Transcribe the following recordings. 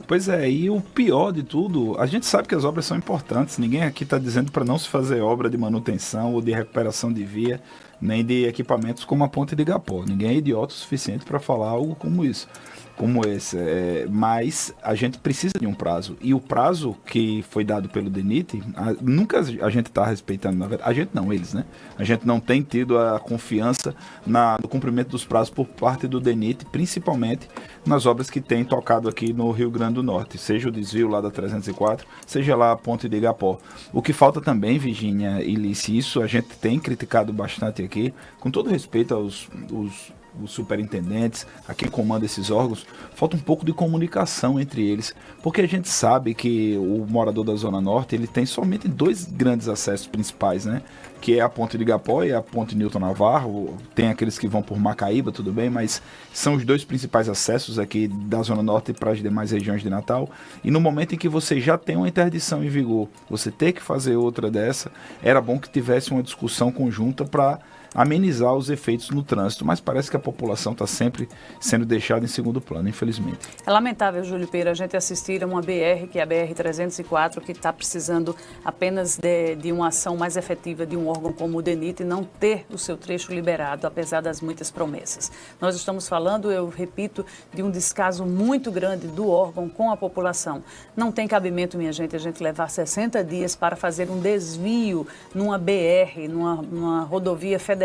Pois é, e o pior de tudo, a gente sabe que as obras são importantes, ninguém aqui está dizendo para não se fazer obra de manutenção ou de recuperação de via, nem de equipamentos como a ponte de Igapó. Ninguém é idiota o suficiente para falar algo como isso, como esse. Mas a gente precisa de um prazo. E o prazo que foi dado pelo DENIT, nunca a gente está respeitando, na verdade. A gente não, eles, né? A gente não tem tido a confiança no cumprimento dos prazos por parte do DENIT, principalmente nas obras que tem tocado aqui no Rio Grande do Norte, seja o desvio lá da 304, seja lá a ponte de Igapó. O que falta também, Virgínia e Lice, isso a gente tem criticado bastante aqui, com todo respeito aos superintendentes, a quem comanda esses órgãos, falta um pouco de comunicação entre eles, porque a gente sabe que o morador da Zona Norte, ele tem somente dois grandes acessos principais, né? Que é a ponte de Igapó e a ponte Newton Navarro. Tem aqueles que vão por Macaíba, tudo bem, mas são os dois principais acessos aqui da Zona Norte para as demais regiões de Natal. E no momento em que você já tem uma interdição em vigor, você ter que fazer outra dessa, era bom que tivesse uma discussão conjunta para amenizar os efeitos no trânsito, mas parece que a população está sempre sendo deixada em segundo plano, infelizmente. É lamentável, Júlio Pereira, a gente assistir a uma BR, que é a BR-304, que está precisando apenas de uma ação mais efetiva de um órgão como o DENIT e não ter o seu trecho liberado, apesar das muitas promessas. Nós estamos falando, eu repito, de um descaso muito grande do órgão com a população. Não tem cabimento, minha gente, a gente levar 60 dias para fazer um desvio numa BR, numa rodovia federal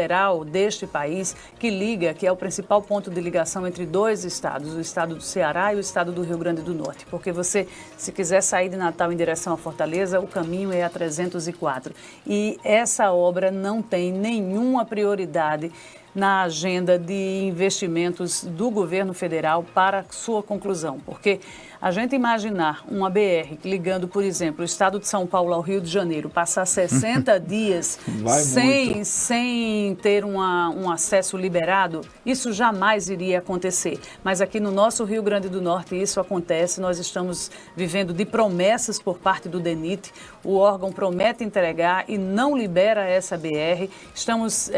deste país, que liga, que é o principal ponto de ligação entre dois estados, o estado do Ceará e o estado do Rio Grande do Norte. Porque você, se quiser sair de Natal em direção à Fortaleza, o caminho é a 304. E essa obra não tem nenhuma prioridade na agenda de investimentos do governo federal para sua conclusão. Porque a gente imaginar uma BR ligando, por exemplo, o estado de São Paulo ao Rio de Janeiro, passar 60 dias sem ter um acesso liberado, isso jamais iria acontecer. Mas aqui no nosso Rio Grande do Norte isso acontece, nós estamos vivendo de promessas por parte do DENIT, o órgão promete entregar e não libera essa BR, estamos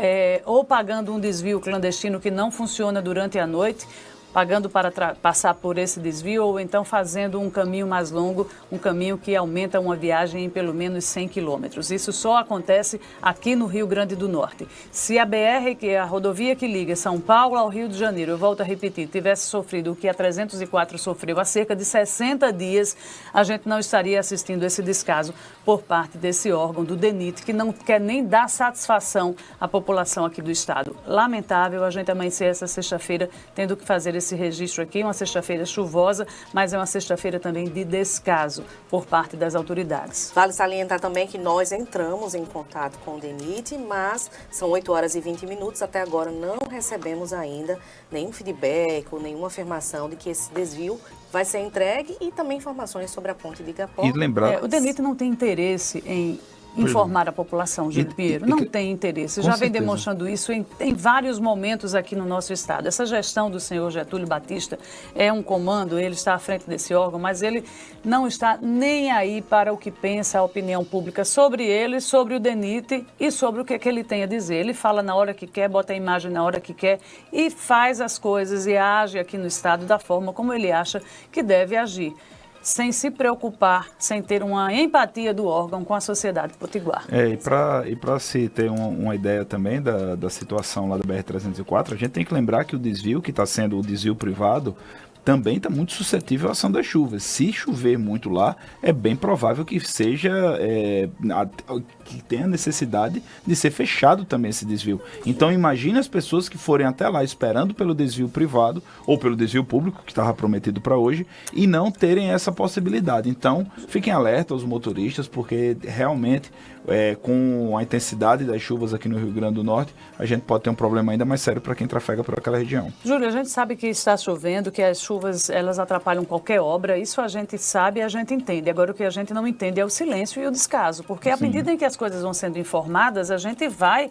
ou pagando um desvio clandestino que não funciona durante a noite, pagando para passar por esse desvio, ou então fazendo um caminho mais longo, um caminho que aumenta uma viagem em pelo menos 100 quilômetros. Isso só acontece aqui no Rio Grande do Norte. Se a BR, que é a rodovia que liga São Paulo ao Rio de Janeiro, eu volto a repetir, tivesse sofrido o que a 304 sofreu há cerca de 60 dias, a gente não estaria assistindo esse descaso por parte desse órgão do DENIT, que não quer nem dar satisfação à população aqui do estado. Lamentável a gente amanhecer essa sexta-feira tendo que fazer esse registro aqui, uma sexta-feira chuvosa, mas é uma sexta-feira também de descaso por parte das autoridades. Vale salientar também que nós entramos em contato com o DENIT, mas são 8 horas e 20 minutos, até agora não recebemos ainda nenhum feedback ou nenhuma afirmação de que esse desvio vai ser entregue e também informações sobre a ponte de Igapó. E lembrar... o DENIT não tem interesse em informar a população, Gildo Pinheiro. Não tem interesse. Já vem demonstrando isso em vários momentos aqui no nosso estado. Essa gestão do senhor Getúlio Batista é um comando, ele está à frente desse órgão, mas ele não está nem aí para o que pensa a opinião pública sobre ele, sobre o DENIT e sobre o que ele tem a dizer. Ele fala na hora que quer, bota a imagem na hora que quer e faz as coisas e age aqui no estado da forma como ele acha que deve agir, sem se preocupar, sem ter uma empatia do órgão com a sociedade potiguar. E para se ter uma ideia também da situação lá da BR-304, a gente tem que lembrar que o desvio, que está sendo o desvio privado, também está muito suscetível à ação das chuvas. Se chover muito lá, é bem provável que seja que tenha necessidade de ser fechado também esse desvio. Então imagine as pessoas que forem até lá esperando pelo desvio privado ou pelo desvio público, que estava prometido para hoje, e não terem essa possibilidade. Então fiquem alertas os motoristas, porque realmente com a intensidade das chuvas aqui no Rio Grande do Norte, a gente pode ter um problema ainda mais sério para quem trafega por aquela região. Júlio, a gente sabe que está chovendo, que as chuvas elas atrapalham qualquer obra, isso a gente sabe e a gente entende. Agora o que a gente não entende é o silêncio e o descaso, porque à medida em que as coisas vão sendo informadas, a gente vai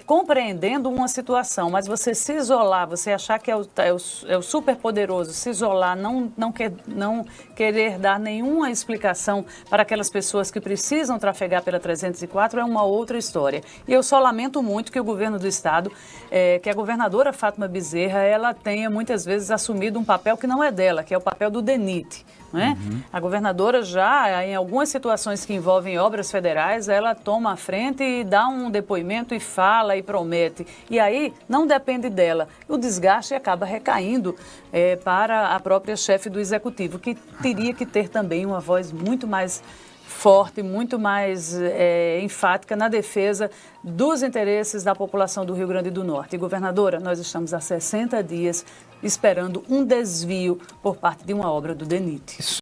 compreendendo uma situação, mas você se isolar, você achar que é o super poderoso, se isolar, não querer dar nenhuma explicação para aquelas pessoas que precisam trafegar pela 304 é uma outra história. E eu só lamento muito que o governo do estado, que a governadora Fátima Bezerra, ela tenha muitas vezes assumido um papel que não é dela, que é o papel do DENIT. A governadora já, em algumas situações que envolvem obras federais, ela toma a frente e dá um depoimento e fala e promete. E aí não depende dela. O desgaste acaba recaindo para a própria chefe do executivo, que teria que ter também uma voz muito mais forte, muito mais enfática na defesa dos interesses da população do Rio Grande do Norte. E, governadora, nós estamos há 60 dias esperando um desvio por parte de uma obra do DENIT.